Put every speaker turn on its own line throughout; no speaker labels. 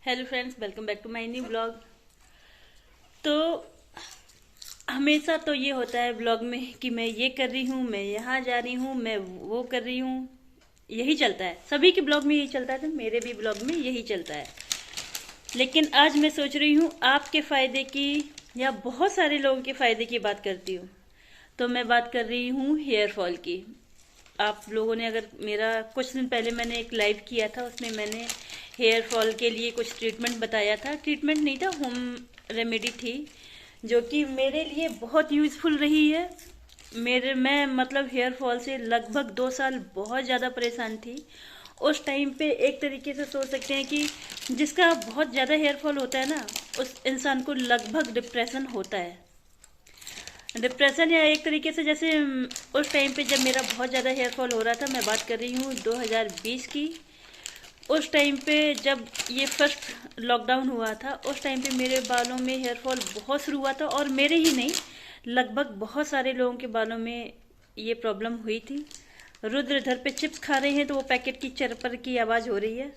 Hello friends, welcome back to my new blog. तो हमेशा तो ये होता है ब्लॉग में कि मैं ये कर रही हूँ, मैं यहाँ जा रही हूँ, मैं वो कर रही हूँ। यही चलता है, सभी के ब्लॉग में यही चलता है, तो मेरे भी ब्लॉग में यही चलता है। लेकिन आज मैं सोच रही हूँ आपके फ़ायदे की या बहुत सारे लोगों के फ़ायदे की बात करती हूँ। तो मैं बात कर रही हूँ हेयर फॉल की। आप लोगों ने अगर मेरा कुछ दिन पहले मैंने एक लाइव किया था, उसमें मैंने हेयर फॉल के लिए कुछ ट्रीटमेंट बताया था। ट्रीटमेंट नहीं था, होम रेमेडी थी, जो कि मेरे लिए बहुत यूज़फुल रही है। मैं मतलब हेयर फॉल से लगभग 2 साल बहुत ज़्यादा परेशान थी। उस टाइम पे एक तरीके से सोच सकते हैं कि जिसका बहुत ज़्यादा हेयर फॉल होता है ना, उस इंसान को लगभग डिप्रेशन होता है। डिप्रेशन या एक तरीके से जैसे उस टाइम पे जब मेरा बहुत ज़्यादा हेयर फॉल हो रहा था, मैं बात कर रही हूँ 2020 की। उस टाइम पे जब ये फर्स्ट लॉकडाउन हुआ था, उस टाइम पे मेरे बालों में हेयर फॉल बहुत शुरू हुआ था, और मेरे ही नहीं, लगभग बहुत सारे लोगों के बालों में ये प्रॉब्लम हुई थी। रुद्र इधर पे चिप्स खा रहे हैं तो वो पैकेट की चरपर की आवाज़ हो रही है,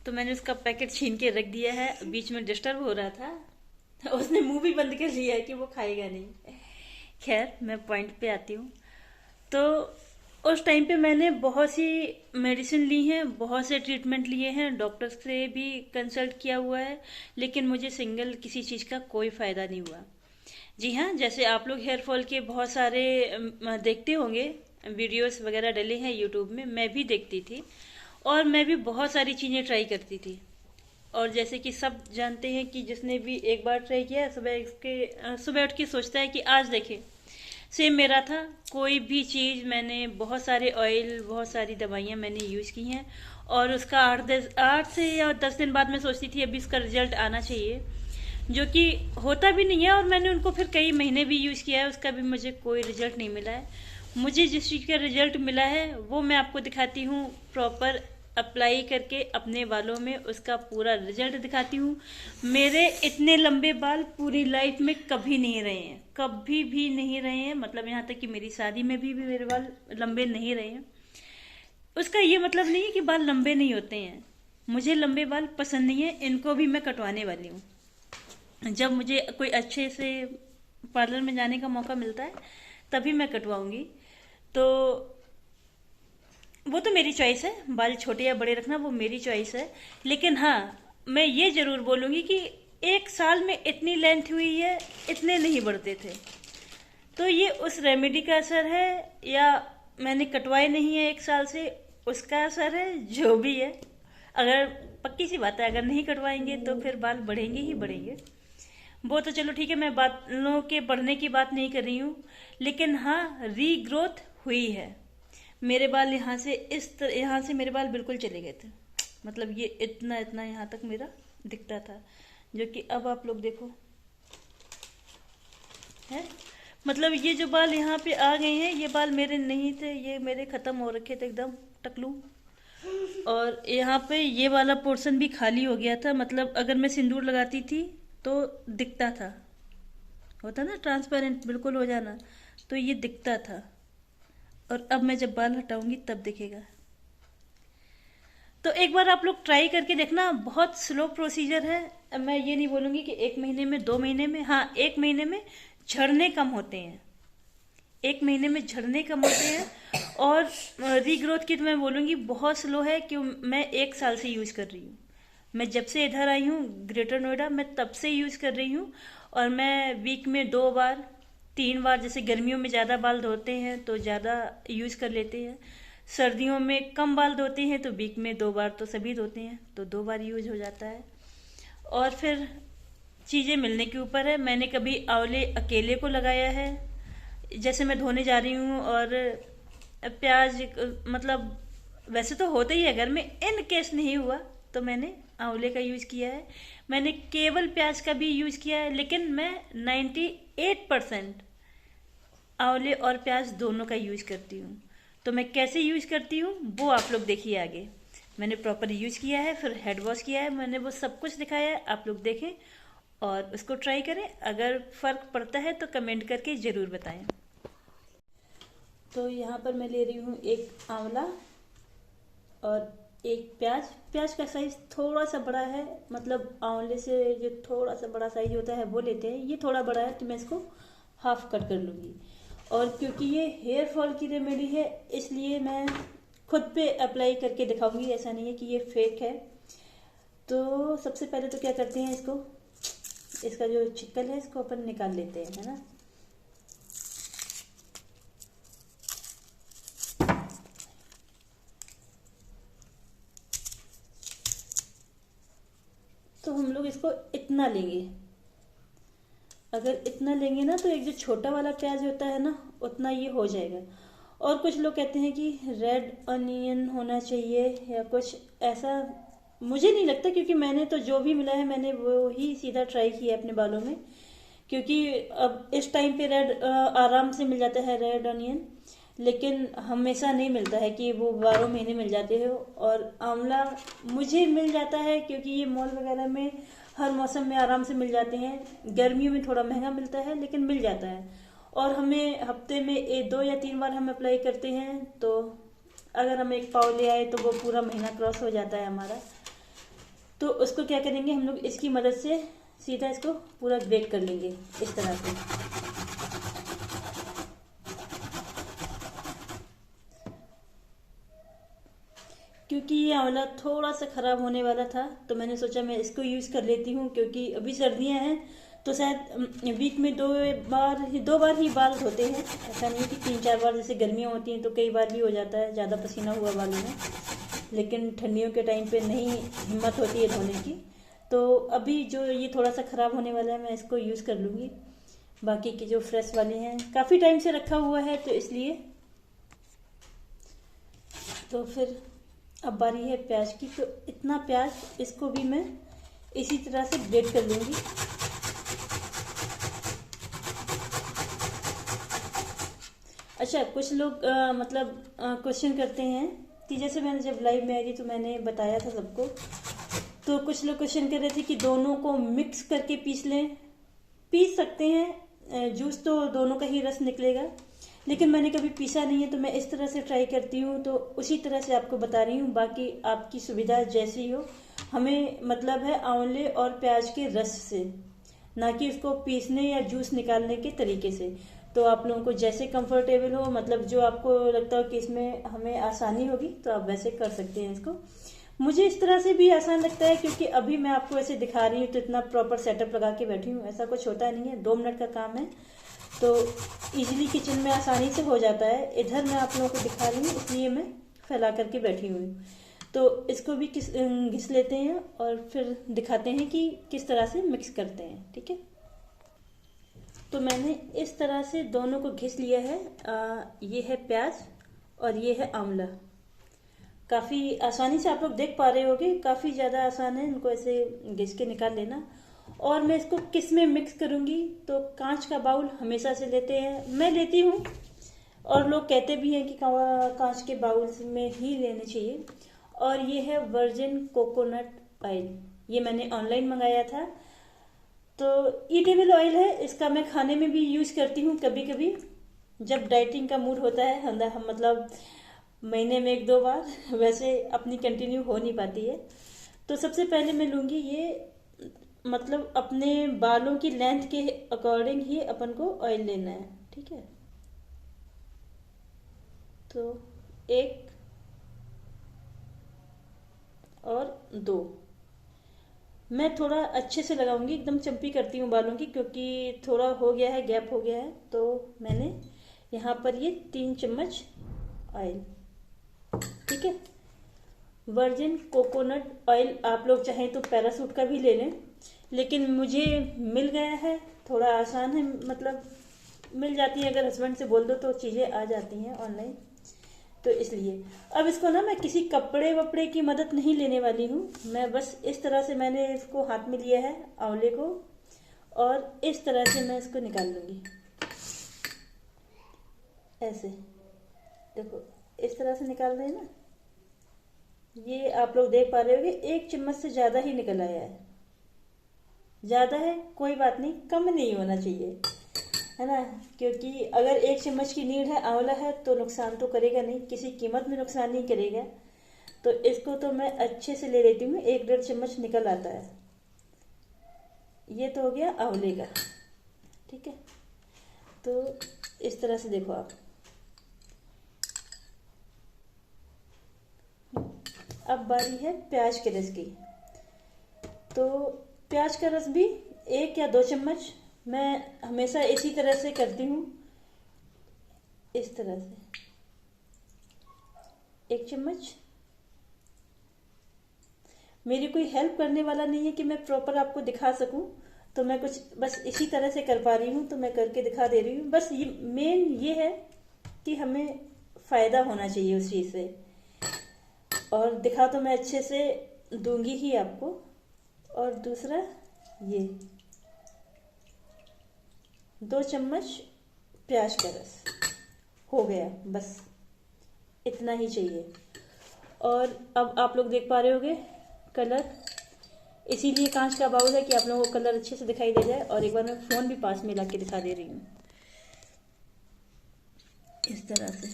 तो मैंने उसका पैकेट छीन के रख दिया है। बीच में डिस्टर्ब हो रहा था, उसने मुंह भी बंद कर लिया है कि वो खाएगा नहीं। खैर, मैं पॉइंट पे आती हूँ। तो उस टाइम पे मैंने बहुत सी मेडिसिन ली हैं, बहुत से ट्रीटमेंट लिए हैं, डॉक्टर से भी कंसल्ट किया हुआ है, लेकिन मुझे सिंगल किसी चीज़ का कोई फ़ायदा नहीं हुआ। जी हाँ, जैसे आप लोग हेयर फॉल के बहुत सारे देखते होंगे, वीडियोस वगैरह डले हैं यूट्यूब में, मैं भी देखती थी और मैं भी बहुत सारी चीज़ें ट्राई करती थी। और जैसे कि सब जानते हैं कि जिसने भी एक बार ट्राई किया, सुबह उठ के सोचता है कि आज देखें। सेम मेरा था। कोई भी चीज़ मैंने, बहुत सारे ऑयल, बहुत सारी दवाइयाँ मैंने यूज़ की हैं, और उसका 8 से या 10 दिन बाद मैं सोचती थी अभी इसका रिजल्ट आना चाहिए, जो कि होता भी नहीं है। और मैंने उनको फिर कई महीने भी यूज़ किया है, उसका भी मुझे कोई रिजल्ट नहीं मिला है। मुझे जिस चीज़ का रिजल्ट मिला है वो मैं आपको दिखाती हूँ, प्रॉपर अप्लाई करके अपने बालों में उसका पूरा रिजल्ट दिखाती हूँ। मेरे इतने लंबे बाल पूरी लाइफ में कभी नहीं रहे हैं, कभी भी नहीं रहे हैं। मतलब यहाँ तक कि मेरी शादी में भी मेरे बाल लंबे नहीं रहे हैं। उसका ये मतलब नहीं है कि बाल लंबे नहीं होते हैं। मुझे लंबे बाल पसंद नहीं है, इनको भी मैं कटवाने वाली हूँ। जब मुझे कोई अच्छे से पार्लर में जाने का मौका मिलता है तभी मैं कटवाऊंगी। तो वो तो मेरी चॉइस है, बाल छोटे या बड़े रखना वो मेरी चॉइस है। लेकिन हाँ, मैं ये जरूर बोलूँगी कि एक साल में इतनी लेंथ हुई है, इतने नहीं बढ़ते थे। तो ये उस रेमेडी का असर है, या मैंने कटवाए नहीं है एक साल से, उसका असर है, जो भी है। अगर पक्की सी बात है, अगर नहीं कटवाएंगे तो फिर बाल बढ़ेंगे ही बढ़ेंगे। वो तो चलो ठीक है, मैं बालों के बढ़ने की बात नहीं कर रही हूँ। लेकिन हाँ, रीग्रोथ हुई है। मेरे बाल यहाँ से यहाँ से मेरे बाल बिल्कुल चले गए थे। मतलब ये इतना इतना यहाँ तक मेरा दिखता था, जो कि अब आप लोग देखो है। मतलब ये जो बाल यहाँ पे आ गए हैं, ये बाल मेरे नहीं थे, ये मेरे खत्म हो रखे थे एकदम टकलू। और यहाँ पे ये वाला पोर्शन भी खाली हो गया था। मतलब अगर मैं सिंदूर लगाती थी तो दिखता था, होता ना ट्रांसपेरेंट बिल्कुल हो जाना, तो ये दिखता था। और अब मैं जब बाल हटाऊंगी तब दिखेगा। तो एक बार आप लोग ट्राई करके देखना, बहुत स्लो प्रोसीजर है। मैं ये नहीं बोलूँगी कि 1 महीने में, 2 महीने में, हाँ 1 महीने में झड़ने कम होते हैं, 1 महीने में झड़ने कम होते हैं। और रीग्रोथ की तो मैं बोलूँगी बहुत स्लो है, कि मैं 1 साल से यूज़ कर रही हूँ। मैं जब से इधर आई हूँ ग्रेटर नोएडा, मैं तब से यूज़ कर रही हूँ। और मैं वीक में 2 बार, 3 बार, जैसे गर्मियों में ज़्यादा बाल धोते हैं तो ज़्यादा यूज़ कर लेते हैं, सर्दियों में कम बाल धोते हैं तो वीक में 2 बार तो सभी धोते हैं, तो 2 बार यूज हो जाता है। और फिर चीज़ें मिलने के ऊपर है। मैंने कभी आंवले अकेले को लगाया है, जैसे मैं धोने जा रही हूँ, और प्याज, मतलब वैसे तो होता ही है घर में, इन केस नहीं हुआ तो मैंने आंवले का यूज़ किया है। मैंने केवल प्याज का भी यूज़ किया है, लेकिन मैं 98% आंवले और प्याज दोनों का यूज़ करती हूँ। तो मैं कैसे यूज़ करती हूँ वो आप लोग देखिए आगे। मैंने प्रॉपर यूज़ किया है, फिर हेड वॉश किया है, मैंने वो सब कुछ दिखाया है, आप लोग देखें और उसको ट्राई करें। अगर फ़र्क पड़ता है तो कमेंट करके ज़रूर बताएं। तो यहाँ पर मैं ले रही हूँ एक आंवला और एक प्याज का साइज थोड़ा सा बड़ा है, मतलब आंवले से जो थोड़ा सा बड़ा साइज होता है वो लेते हैं, ये थोड़ा बड़ा है तो मैं इसको हाफ कट कर लूँगी। और क्योंकि ये हेयर फॉल की रेमेडी है इसलिए मैं खुद पे अप्लाई करके दिखाऊंगी, ऐसा नहीं है कि ये फेक है। तो सबसे पहले तो क्या करते हैं, इसका जो चिक्कल है इसको अपन निकाल लेते हैं, है ना। तो हम लोग इसको इतना लेंगे, अगर इतना लेंगे ना तो एक जो छोटा वाला प्याज होता है ना उतना ये हो जाएगा। और कुछ लोग कहते हैं कि रेड अनियन होना चाहिए या कुछ ऐसा, मुझे नहीं लगता, क्योंकि मैंने तो जो भी मिला है मैंने वो ही सीधा ट्राई किया अपने बालों में। क्योंकि अब इस टाइम पे रेड आराम से मिल जाता है रेड अनियन, लेकिन हमेशा नहीं मिलता है कि वो 12 महीने मिल जाते हो। और आंवला मुझे मिल जाता है क्योंकि ये मॉल वगैरह में हर मौसम में आराम से मिल जाते हैं। गर्मियों में थोड़ा महंगा मिलता है लेकिन मिल जाता है। और हमें हफ्ते में 2 या 3 बार हम अप्लाई करते हैं, तो अगर हम 1 पाव ले आए तो वो पूरा महीना क्रॉस हो जाता है हमारा। तो उसको क्या करेंगे हम लोग, इसकी मदद से सीधा इसको पूरा ग्रेट कर लेंगे इस तरह से। क्योंकि ये आंवला थोड़ा सा ख़राब होने वाला था तो मैंने सोचा मैं इसको यूज़ कर लेती हूँ, क्योंकि अभी सर्दियाँ हैं तो शायद वीक में 2 बार ही बाल धोते हैं। ऐसा नहीं है कि 3-4 बार, जैसे गर्मियाँ होती हैं तो कई बार भी हो जाता है ज़्यादा पसीना हुआ बालों में, लेकिन ठंडियों के टाइम पे नहीं हिम्मत होती है धोने की। तो अभी जो ये थोड़ा सा ख़राब होने वाला है मैं इसको यूज़ कर लूँगी। बाकी के जो फ्रेश वाले हैं काफ़ी टाइम से रखा हुआ है तो इसलिए। तो फिर अब बारी है प्याज की, तो इतना प्याज इसको भी मैं इसी तरह से ग्रेट कर लूँगी। अच्छा, कुछ लोग मतलब क्वेश्चन करते हैं कि जैसे मैंने जब लाइव में आई थी तो मैंने बताया था सबको, तो कुछ लोग क्वेश्चन कर रहे थे कि दोनों को मिक्स करके पीस लें। पीस सकते हैं, जूस तो दोनों का ही रस निकलेगा, लेकिन मैंने कभी पीसा नहीं है तो मैं इस तरह से ट्राई करती हूँ, तो उसी तरह से आपको बता रही हूँ। बाकी आपकी सुविधा जैसी हो, हमें मतलब है आंवले और प्याज के रस से, ना कि उसको पीसने या जूस निकालने के तरीके से। तो आप लोगों को जैसे कंफर्टेबल हो, मतलब जो आपको लगता हो कि इसमें हमें आसानी होगी तो आप वैसे कर सकते हैं इसको। मुझे इस तरह से भी आसान लगता है क्योंकि अभी मैं आपको ऐसे दिखा रही हूँ तो इतना प्रॉपर सेटअप लगा के बैठी हूँ, ऐसा कुछ होता नहीं है, 2 मिनट का काम है तो इजीली किचन में आसानी से हो जाता है। इधर मैं आप लोगों को दिखा रही हूँ इसलिए मैं फैला करके बैठी हुई हूँ। तो इसको भी घिस लेते हैं और फिर दिखाते हैं कि किस तरह से मिक्स करते हैं, ठीक है। तो मैंने इस तरह से दोनों को घिस लिया है। ये है प्याज और ये है आंवला। काफ़ी आसानी से आप लोग देख पा रहे होगे, काफ़ी ज़्यादा आसान है इनको ऐसे घिस के निकाल लेना। और मैं इसको किस में मिक्स करूँगी, तो कांच का बाउल हमेशा से लेते हैं, मैं लेती हूँ, और लोग कहते भी हैं कि कांच के बाउल में ही लेने चाहिए। और ये है वर्जिन कोकोनट ऑयल, ये मैंने ऑनलाइन मंगाया था। तो ईटेबल ऑयल है, इसका मैं खाने में भी यूज़ करती हूँ कभी कभी, जब डाइटिंग का मूड होता है। हम मतलब महीने में 1-2 बार, वैसे अपनी कंटिन्यू हो नहीं पाती है। तो सबसे पहले मैं लूँगी ये, मतलब अपने बालों की लेंथ के अकॉर्डिंग ही अपन को ऑयल लेना है, ठीक है। तो 1 और 2 मैं थोड़ा अच्छे से लगाऊंगी, एकदम चंपी करती हूँ बालों की, क्योंकि थोड़ा हो गया है, गैप हो गया है। तो मैंने यहाँ पर ये 3 चम्मच ऑयल, ठीक है। वर्जिन कोकोनट ऑयल आप लोग चाहें तो पैरासूट का भी ले लें, लेकिन मुझे मिल गया है, थोड़ा आसान है, मतलब मिल जाती है, अगर हस्बैंड से बोल दो तो चीज़ें आ जाती हैं ऑनलाइन, तो इसलिए। अब इसको ना मैं किसी कपड़े वपड़े की मदद नहीं लेने वाली हूँ, मैं बस इस तरह से मैंने इसको हाथ में लिया है आंवले को, और इस तरह से मैं इसको निकाल लूँगी, ऐसे देखो, इस तरह से निकाल रहे हैं ना। ये आप लोग देख पा रहे होंगे 1 चम्मच से ज़्यादा ही निकल आया है। ज़्यादा है कोई बात नहीं, कम नहीं होना चाहिए, है ना, क्योंकि अगर 1 चम्मच की नीड है, आंवला है, तो नुकसान तो करेगा नहीं, किसी कीमत में नुकसान नहीं करेगा। तो इसको तो मैं अच्छे से ले लेती हूँ, 1-1.5 चम्मच निकल आता है। ये तो हो गया आंवले का, ठीक है। तो इस तरह से देखो आप। अब बारी है प्याज के रस की। तो प्याज का रस भी 1 या 2 चम्मच, मैं हमेशा इसी तरह से करती हूँ, इस तरह से 1 चम्मच। मेरी कोई हेल्प करने वाला नहीं है कि मैं प्रॉपर आपको दिखा सकूं, तो मैं कुछ बस इसी तरह से कर पा रही हूँ, तो मैं करके दिखा दे रही हूँ। बस ये मेन ये है कि हमें फ़ायदा होना चाहिए उस चीज़ से, और दिखा तो मैं अच्छे से दूंगी ही आपको। और दूसरा ये 2 चम्मच प्याज का रस हो गया, बस इतना ही चाहिए। और अब आप लोग देख पा रहे होंगे कलर, इसीलिए कांच का बाउल है कि आप लोगों को कलर अच्छे से दिखाई दे जाए। और एक बार मैं फ़ोन भी पास में ला के दिखा दे रही हूँ, इस तरह से।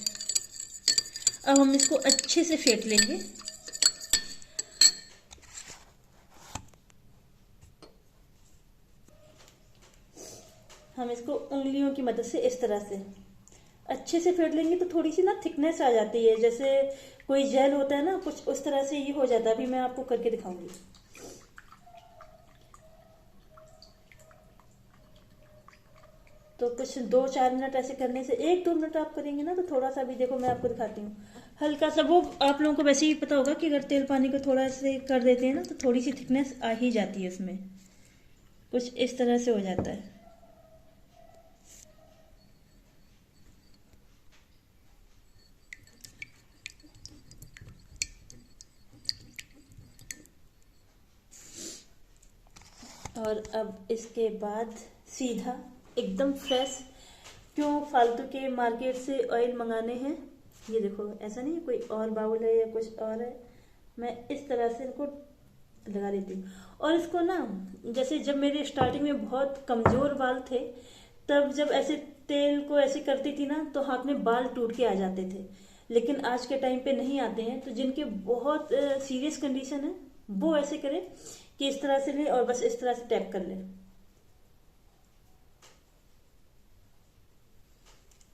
अब हम इसको अच्छे से फेंट लेंगे। हम इसको उंगलियों की मदद से इस तरह से अच्छे से फेंट लेंगे, तो थोड़ी सी ना थिकनेस आ जाती है, जैसे कोई जेल होता है ना, कुछ उस तरह से ये हो जाता है। अभी मैं आपको करके दिखाऊंगी। तो कुछ 2-4 मिनट ऐसे करने से, 1-2 मिनट आप करेंगे ना, तो थोड़ा सा भी देखो मैं आपको दिखाती हूँ, हल्का सा। वो आप लोगों को वैसे ही पता होगा कि अगर तेल पानी को थोड़ा से कर देते हैं ना, तो थोड़ी सी थिकनेस आ ही जाती है उसमें, कुछ इस तरह से हो जाता है। और अब इसके बाद सीधा एकदम फ्रेश, क्यों फालतू के मार्केट से ऑयल मंगाने हैं। ये देखो, ऐसा नहीं है कोई और बाउल है या कुछ और है, मैं इस तरह से इनको लगा देती हूँ। और इसको ना, जैसे जब मेरे स्टार्टिंग में बहुत कमज़ोर बाल थे, तब जब ऐसे तेल को ऐसे करती थी ना, तो हाथ में बाल टूट के आ जाते थे। लेकिन आज के टाइम पे नहीं आते हैं। तो जिनके बहुत सीरियस कंडीशन है, वो ऐसे करें कि इस तरह से ले और बस इस तरह से टैप कर ले।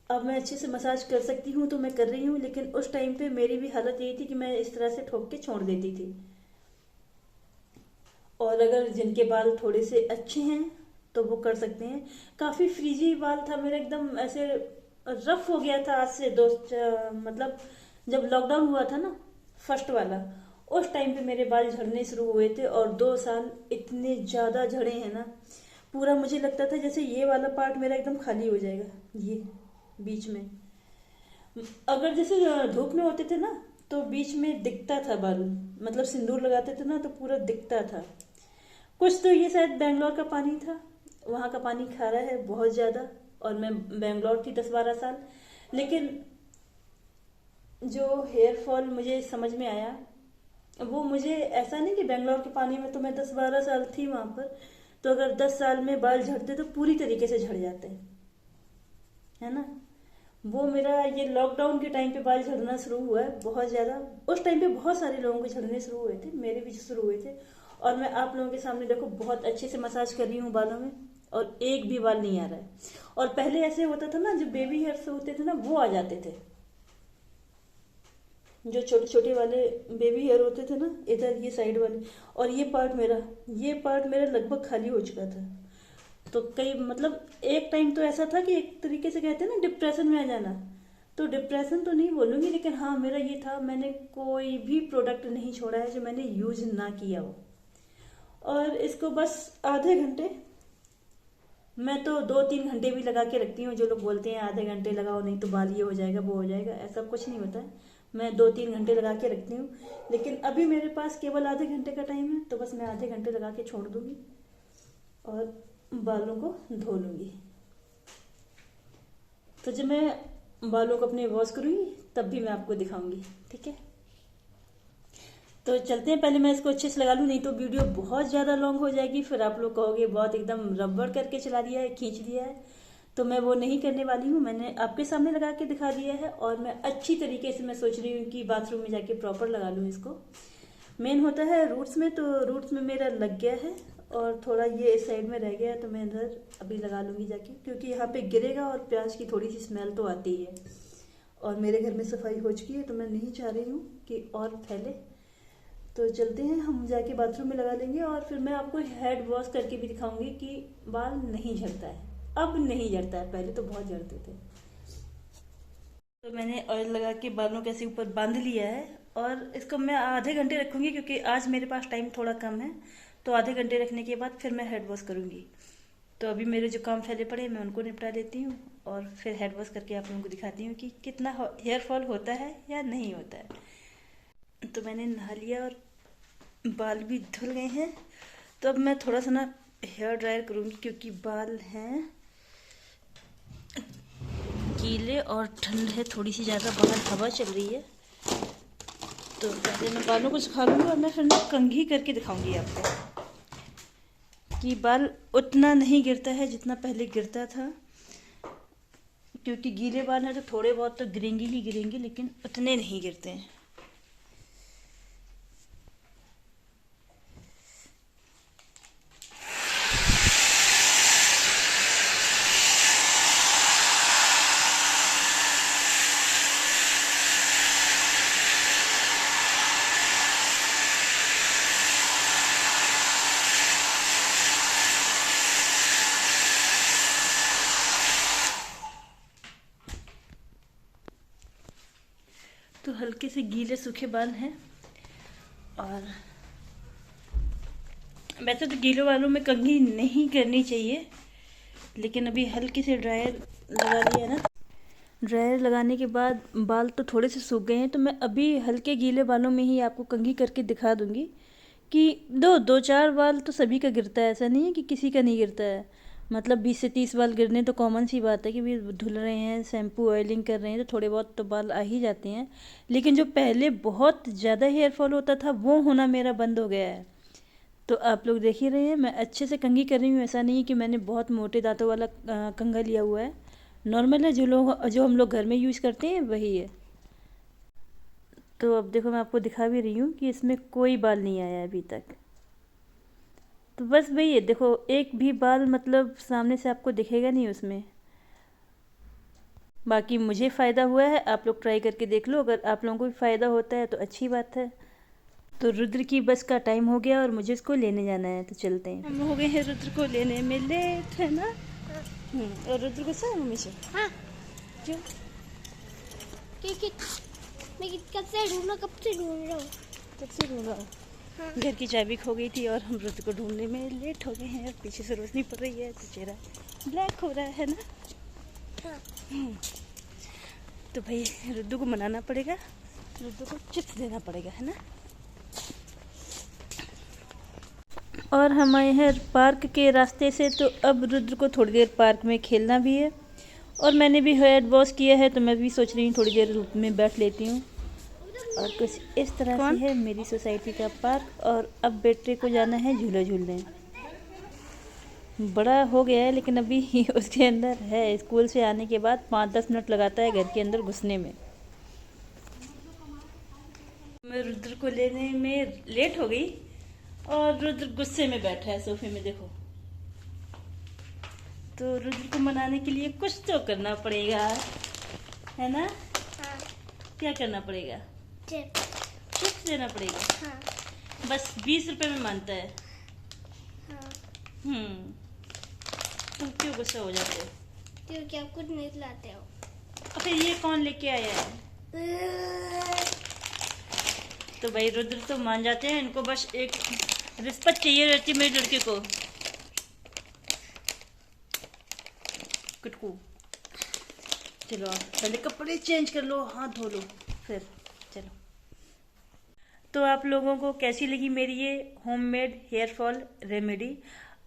अब मैं अच्छे से मसाज कर सकती हूँ तो मैं कर रही हूँ, लेकिन उस टाइम पे मेरी भी हालत यही थी कि मैं इस तरह से ठोक के छोड़ देती थी। और अगर जिनके बाल थोड़े से अच्छे हैं तो वो कर सकते हैं। काफ़ी फ्रीजी बाल था मेरा, एकदम ऐसे रफ हो गया था आज से मतलब जब लॉकडाउन हुआ था ना, फर्स्ट वाला, उस टाइम पे मेरे बाल झड़ने शुरू हुए थे। और 2 साल इतने ज़्यादा झड़े हैं ना, पूरा मुझे लगता था जैसे ये वाला पार्ट मेरा एकदम खाली हो जाएगा। ये बीच में, अगर जैसे धूप में होते थे ना, तो बीच में दिखता था बाल, मतलब सिंदूर लगाते थे ना, तो पूरा दिखता था। कुछ तो ये शायद बेंगलोर का पानी था, वहाँ का पानी खारा है बहुत ज़्यादा। और मैं बेंगलोर थी 10-12 साल, लेकिन जो हेयर फॉल मुझे समझ में आया, वो मुझे ऐसा नहीं कि बेंगलोर के पानी में, तो मैं 10-12 साल थी वहाँ पर, तो अगर 10 साल में बाल झड़ते तो पूरी तरीके से झड़ जाते हैं, है ना। वो मेरा ये लॉकडाउन के टाइम पे बाल झड़ना शुरू हुआ है बहुत ज़्यादा। उस टाइम पे बहुत सारे लोगों के झड़ने शुरू हुए थे, मेरे भी शुरू हुए थे। और मैं आप लोगों के सामने देखो बहुत अच्छे से मसाज कर रही हूँ बालों में, और एक भी बाल नहीं आ रहा है। और पहले ऐसे होता था ना, जो बेबी हेयर्स होते थे ना, वो आ जाते थे, जो छोटे छोटे वाले बेबी हेयर होते थे ना, इधर ये साइड वाले। और ये पार्ट मेरा लगभग खाली हो चुका था। तो कई मतलब एक टाइम तो ऐसा था कि एक तरीके से कहते हैं ना डिप्रेशन में आ जाना, तो डिप्रेशन तो नहीं बोलूँगी, लेकिन हाँ मेरा ये था, मैंने कोई भी प्रोडक्ट नहीं छोड़ा है जो मैंने यूज ना किया हो। और इसको बस आधे घंटे, मैं तो 2-3 घंटे भी लगा के रखती हूँ। जो लोग बोलते हैं आधे घंटे लगाओ नहीं तो बाल ये हो जाएगा वो हो जाएगा, ऐसा कुछ नहीं होता है। मैं 2-3 घंटे लगा के रखती हूँ, लेकिन अभी मेरे पास केवल आधे घंटे का टाइम है, तो बस मैं आधे घंटे लगा के छोड़ दूँगी और बालों को धो लूँगी। तो जब मैं बालों को अपने वॉश करूँगी तब भी मैं आपको दिखाऊंगी, ठीक है। तो चलते हैं, पहले मैं इसको अच्छे से लगा लूँ, नहीं तो वीडियो बहुत ज़्यादा लॉन्ग हो जाएगी, फिर आप लोग कहोगे बहुत एकदम रबड़ करके चला दिया है, खींच दिया है। तो मैं वो नहीं करने वाली हूँ। मैंने आपके सामने लगा के दिखा दिया है और मैं अच्छी तरीके से मैं सोच रही हूँ कि बाथरूम में जाके प्रॉपर लगा लूँ इसको। मेन होता है रूट्स में, तो रूट्स में मेरा लग गया है और थोड़ा ये इस साइड में रह गया है, तो मैं इधर अभी लगा लूँगी जाके, क्योंकि यहाँ पे गिरेगा और प्याज की थोड़ी सी स्मेल तो आती है। और मेरे घर में सफाई हो चुकी है तो मैं नहीं चाह रही हूँ कि और फैले। तो चलते हैं, हम जाके बाथरूम में लगा लेंगे और फिर मैं आपको हेड वॉश करके भी दिखाऊंगी कि बाल नहीं झड़ता है। अब नहीं झड़ता है, पहले तो बहुत झड़ते थे। तो मैंने ऑयल लगा के बालों के ऐसे ऊपर बांध लिया है और इसको मैं आधे घंटे रखूंगी, क्योंकि आज मेरे पास टाइम थोड़ा कम है। तो आधे घंटे रखने के बाद फिर मैं हेड वॉश करूंगी। तो अभी मेरे जो काम फैले पड़े हैं मैं उनको निपटा देती हूँ और फिर हेड वॉश करके आप लोगों को दिखाती हूँ कि कितना हेयर फॉल होता है या नहीं होता है। तो मैंने नहा लिया और बाल भी धुल गए हैं। तो अब मैं थोड़ा सा ना हेयर ड्रायर करूँगी, क्योंकि बाल हैं गीले और ठंड है थोड़ी सी ज़्यादा, बाहर हवा चल रही है। तो पहले मैं बालों को सुखा लूँगी और मैं फिर ना कंघी करके दिखाऊंगी आपको कि बाल उतना नहीं गिरता है जितना पहले गिरता था। क्योंकि गीले बाल हैं तो थोड़े बहुत तो गिरेंगे ही गिरेंगे, लेकिन उतने नहीं गिरते हैं। तो हल्के से गीले सूखे बाल हैं और वैसे तो गीले बालों में कंघी नहीं करनी चाहिए, लेकिन अभी हल्के से ड्रायर लगा लिया ना। ड्रायर लगाने के बाद बाल तो थोड़े से सूख गए हैं, तो मैं अभी हल्के गीले बालों में ही आपको कंघी करके दिखा दूंगी कि दो चार बाल तो सभी का गिरता है, ऐसा नहीं है कि किसी का नहीं गिरता है। मतलब 20 से 30 बाल गिरने तो कॉमन सी बात है कि भी धुल रहे हैं, शैम्पू ऑयलिंग कर रहे हैं तो थोड़े बहुत तो बाल आ ही जाते हैं। लेकिन जो पहले बहुत ज़्यादा हेयर फॉल होता था वो होना मेरा बंद हो गया है। तो आप लोग देख ही रहे हैं मैं अच्छे से कंघी कर रही हूँ। ऐसा नहीं है कि मैंने बहुत मोटे दांतों वाला कंघा लिया हुआ है, नॉर्मल है जो हम लोग घर में यूज़ करते हैं वही है। तो अब देखो मैं आपको दिखा भी रही हूँ कि इसमें कोई बाल नहीं आया अभी तक। तो बस वही है, देखो एक भी बाल मतलब सामने से आपको दिखेगा नहीं उसमें। बाकी मुझे फ़ायदा हुआ है, आप लोग ट्राई करके देख लो। अगर आप लोगों को भी फ़ायदा होता है तो अच्छी बात है। तो रुद्र की बस का टाइम हो गया और मुझे इसको लेने जाना है, तो चलते हैं। हम हो गए हैं रुद्र को लेने में लेट, है ना? और रुद्र गुस्सा है मम्मी से?
हाँ।
क्यों?
क्योंकि मैं कब से ढूंढ रहा हूँ।
कब से ढूंढ रहा हूँ?
हाँ।
घर की चाबी खो गई थी और हम रुद्र को ढूंढने में लेट हो गए हैं और पीछे से रोशनी पड़ रही है तो चेहरा ब्लैक हो रहा है ना।
हाँ।
तो भाई रुद्र को मनाना पड़ेगा, रुद्र को चिप्स देना पड़ेगा, है ना। और हम आए हैं पार्क के रास्ते से, तो अब रुद्र को थोड़ी देर पार्क में खेलना भी है और मैंने भी हेयर वॉश किया है तो मैं भी सोच रही हूँ थोड़ी देर धूप में बैठ लेती हूँ। और कुछ इस तरह से है मेरी सोसाइटी का पार्क। और अब बेटे को जाना है झूला झूलने। बड़ा हो गया है लेकिन अभी उसके अंदर है, स्कूल से आने के बाद 5-10 मिनट लगाता है घर के अंदर घुसने में। मैं रुद्र को लेने में लेट हो गई और रुद्र गुस्से में बैठा है सोफे में, देखो। तो रुद्र को मनाने के लिए कुछ तो करना पड़ेगा, है ना।
हाँ।
क्या करना पड़ेगा? चिप्स देना पड़ेगा।
हाँ।
बस 20 रुपए में मानता है।
हाँ।
तुम क्यों गुस्सा हो जाते हो?
क्योंकि आप कुछ नहीं लाते हो।
और फिर ये कौन लेके आया है? तो भाई रुद्र तो मान जाते हैं, इनको बस एक रिस्पेक्ट चाहिए रहती है मेरे लड़के को। कुटकू चलो पहले कपड़े चेंज कर लो, हाथ धो लो, फिर चलो। तो आप लोगों को कैसी लगी मेरी ये होममेड हेयर फॉल रेमेडी?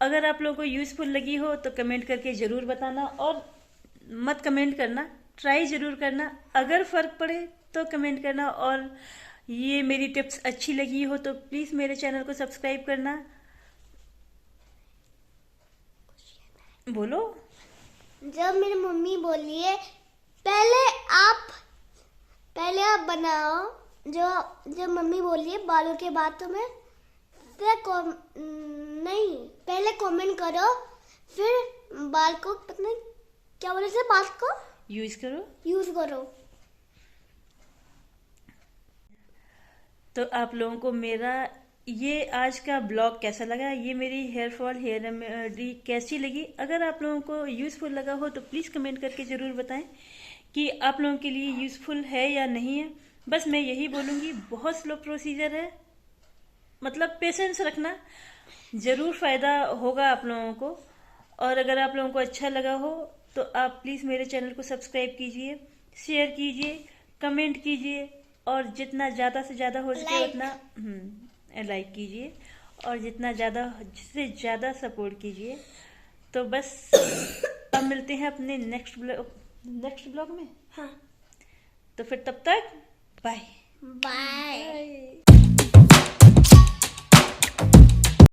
अगर आप लोगों को यूज़फुल लगी हो तो कमेंट करके ज़रूर बताना, और मत कमेंट करना, ट्राई ज़रूर करना। अगर फ़र्क पड़े तो कमेंट करना, और ये मेरी टिप्स अच्छी लगी हो तो प्लीज़ मेरे चैनल को सब्सक्राइब करना। बोलो।
जब मेरी मम्मी बोली है पहले आप बनाओ, जो मम्मी बोली है बालों के बाद तुम्हें नहीं, पहले कमेंट करो, फिर बाल को पता नहीं क्या बोले थे, बाल को
यूज
करो।
तो आप लोगों को मेरा ये आज का ब्लॉग कैसा लगा, ये मेरी हेयर फॉल हेयर रेमेडी कैसी लगी? अगर आप लोगों को यूज़फुल लगा हो तो प्लीज़ कमेंट करके ज़रूर बताएं कि आप लोगों के लिए यूज़फुल है या नहीं है। बस मैं यही बोलूँगी, बहुत स्लो प्रोसीजर है, मतलब पेशेंस रखना, ज़रूर फ़ायदा होगा आप लोगों को। और अगर आप लोगों को अच्छा लगा हो तो आप प्लीज़ मेरे चैनल को सब्सक्राइब कीजिए, शेयर कीजिए, कमेंट कीजिए, और जितना ज़्यादा से ज़्यादा हो सके उतना लाइक कीजिए, और जितना ज़्यादा सपोर्ट कीजिए। तो बस अब मिलते हैं अपने नेक्स्ट ब्लॉग में।
हाँ,
तो फिर तब तक बाय।
बाय।